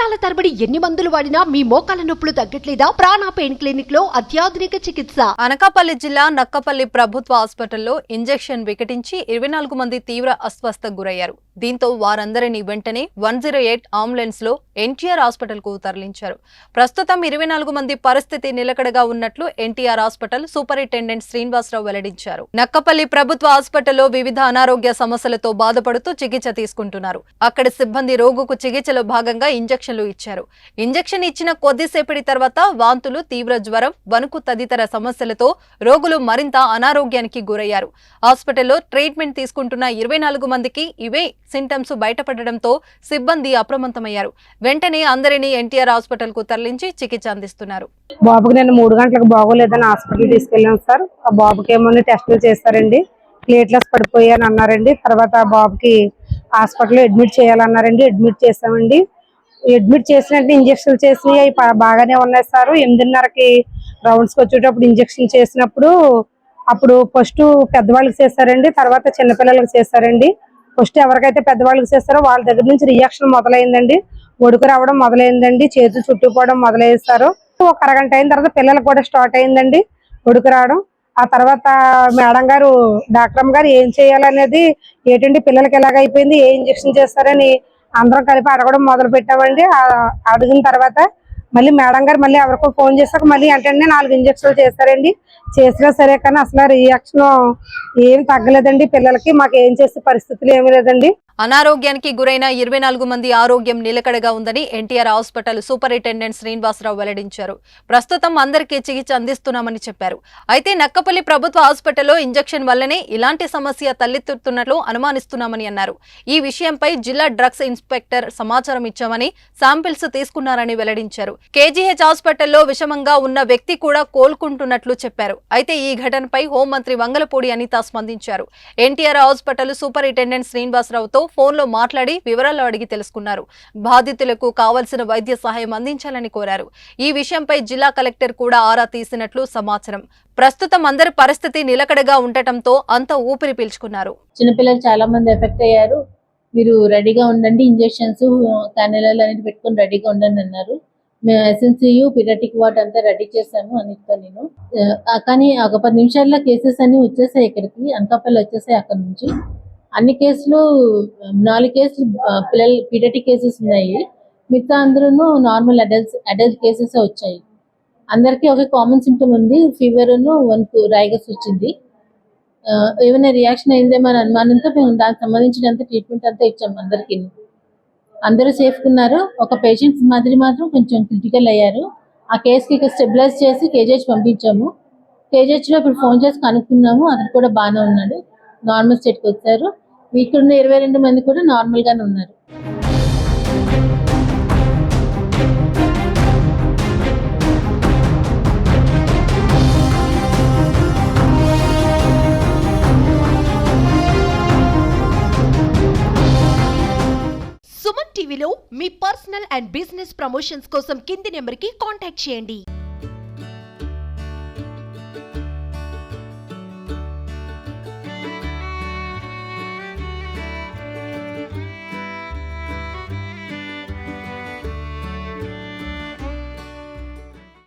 సంవత్సరాల తరబడి ఎన్ని మందులు వాడినా మీ మోకాల నొప్పులు తగ్గట్లేదా? ప్రాణ పెయిన్ క్లినిక్ లో అత్యాధునిక చికిత్స. అనకాపల్లి జిల్లా నక్కపల్లి ప్రభుత్వ హాస్పిటల్లో ఇంజెక్షన్ వికటించి 24 మంది తీవ్ర అస్వస్థతకు గురయ్యారు. దీంతో వారందరినీ వెంటనే 108 అంబులెన్స్ లో ఎన్టీఆర్ హాస్పిటల్ కు తరలించారు. ప్రస్తుతం 24 మంది పరిస్థితి నిలకడగా ఉన్నట్లు ఎన్టీఆర్ హాస్పిటల్ సూపరింటెండెంట్ శ్రీనివాసరావు వెల్లడించారు. నక్కపల్లి ప్రభుత్వ హాస్పిటల్లో వివిధ అనారోగ్య సమస్యలతో బాధపడుతూ చికిత్స తీసుకుంటున్నారు. అక్కడి సిబ్బంది రోగుకు చికిత్సలో భాగంగా ఇంజెక్షన్లు ఇచ్చారు. ఇంజెక్షన్ ఇచ్చిన కొద్దిసేపటి తర్వాత వాంతులు, తీవ్ర జ్వరం, వణుకు తదితర సమస్యలతో రోగులు మరింత అనారోగ్యానికి గురయ్యారు. హాస్పిటల్లో ట్రీట్మెంట్ తీసుకుంటున్న 24 మందికి ఇవే సింటమ్స్ బయటపడడంతో సిబ్బంది అప్రమత్తమయ్యారు. వెంటనే అందరినీ ఎన్టీఆర్ హాస్పిటల్ కు తరలించి చికిత్స అందిస్తున్నారు. బాబుకి నేను 3 గంటలకు బాగోలేదని హాస్పిటల్ తీసుకెళ్ళాను సార్. ఆ బాబుకి ఏమో టెస్టులు చేస్తారండి, ప్లేట్లెస్ పడిపోయాని అన్నారండి. తర్వాత బాబుకి హాస్పిటల్లో అడ్మిట్ చేయాలన్నారండి. అడ్మిట్ చేసామండి. అడ్మిట్ చేసినట్టు ఇంజక్షన్లు చేసినవి అవి బాగానే ఉన్నాయి సార్. 8:30కి రౌండ్స్కి వచ్చేటప్పుడు ఇంజక్షన్ చేసినప్పుడు అప్పుడు ఫస్ట్ పెద్దవాళ్ళకి చేస్తారండి, తర్వాత చిన్నపిల్లలకి చేస్తారండి. ఫస్ట్ ఎవరికైతే పెద్దవాళ్ళకి చేస్తారో వాళ్ళ దగ్గర నుంచి రియాక్షన్ మొదలైందండి. ఒడుకు రావడం మొదలైందండి, చేతులు చుట్టుకోవడం మొదలయ్యేస్తారు. ఒక అరగంట అయిన తర్వాత పిల్లలకు కూడా స్టార్ట్ అయిందండి ఒడుకు రావడం. ఆ తర్వాత మేడం గారు, డాక్టర్ గారు ఏం చేయాలనేది, ఏంటంటే పిల్లలకి ఎలాగైపోయింది, ఏ ఇంజక్షన్ చేస్తారని అందరం కలిపి అడగడం మొదలు పెట్టామండి. అడిగిన తర్వాత మళ్ళీ మేడం గారు మళ్ళీ ఎవరికో ఫోన్ చేశాక మళ్ళీ వెంటనే 4 ఇంజక్షన్లు చేస్తారండి. చేసినా సరే కానీ అసలు రియాక్షన్ ఏం తగ్గలేదండి. పిల్లలకి మాకు ఏం చేసే పరిస్థితులు ఏమీ లేదండి. అనారోగ్యానికి గురైన 24 మంది ఆరోగ్యం నిలకడగా ఉందని ఎన్టీఆర్ హాస్పిటల్ సూపరింటెండెంట్ శ్రీనివాసరావు వెల్లడించారు. ప్రస్తుతం అందరికీ చికిత్స అందిస్తున్నామని చెప్పారు. అయితే నక్కపల్లి ప్రభుత్వ హాస్పిటల్లో ఇంజెక్షన్ వల్లనే ఇలాంటి సమస్య తలెత్తుతున్నట్లు అనుమానిస్తున్నామని అన్నారు. ఈ విషయంపై జిల్లా డ్రగ్స్ ఇన్స్పెక్టర్ సమాచారం ఇచ్చామని, శాంపిల్స్ తీసుకున్నారని వెల్లడించారు. కేజీహెచ్ హాస్పిటల్లో విషమంగా ఉన్న వ్యక్తి కూడా కోలుకుంటున్నట్లు చెప్పారు. అయితే ఈ ఘటనపై హోంమంత్రి వంగలపూడి అనిత స్పందించారు. ఎన్టీఆర్ హాస్పిటల్ సూపరింటెండెంట్ శ్రీనివాసరావుతో ఫోన్లో మాట్లాడి వివరాలు అడిగి తెలుసుకున్నారు. బాధితులకు కావలసిన వైద్య సహాయం అందించాలని కోరారు. ఈ విషయంపై జిల్లా కలెక్టర్ కూడా ఆరా తీసినట్లు సమాచారం. ప్రస్తుతం అందరి పరిస్థితి నిలకడగా ఉండటంతో అంత ఊపిరి పీల్చుకున్నారు. చిన్నపిల్లలు చాలా మంది ఎఫెక్ట్ అయ్యారు. మీరు రెడీగా ఉండండి, ఇంజెక్షన్స్, క్యానులాలు అనేది పెట్టుకుని రెడీగా ఉండండి అన్నారు. మేము ఎస్ఎన్సియు, పీడియాట్రిక్ వార్డ్ అంతా రెడీ చేశాను అన్నిటితో నేను. కానీ ఒక 10 నిమిషాల్లో కేసెస్ అన్ని వచ్చేసాయి. ఇక్కడికి అనకాపల్లి వచ్చేసాయి. అక్కడ నుంచి అన్ని కేసులు 4 కేసులు పిల్లలు పీడియాట్రిక్ కేసెస్ ఉన్నాయి. మిగతా అందరూ నార్మల్ అడల్ట్ కేసెస్ వచ్చాయి. అందరికీ ఒక కామన్ సింప్టమ్ ఉంది, ఫీవర్, వణుకు, రైగస్ వచ్చింది. ఏమైనా రియాక్షన్ అయిందేమో అని అనుమానంతో మేము దానికి సంబంధించినంత ట్రీట్మెంట్ అంతా ఇచ్చాము అందరికీ. అందరూ సేఫ్గా ఉన్నారు. ఒక పేషెంట్స్ మాత్రం కొంచెం క్రిటికల్ అయ్యారు. ఆ కేసుకి స్టెబిలైజ్ చేసి కేజీహెచ్ పంపించాము. కేజీహెచ్లో ఇప్పుడు ఫోన్ చేసి కనుక్కున్నాము, అతను కూడా బాగానే ఉన్నాడు, నార్మల్ స్టేట్కి వచ్చారు. ఇక్కడున్న 22 మంది కూడా నార్మల్గానే ఉన్నారు. సుమన్ టీవీలో మీ పర్సనల్ అండ్ బిజినెస్ ప్రమోషన్స్ కోసం కింది నెంబర్కి కాంటాక్ట్ చేయండి.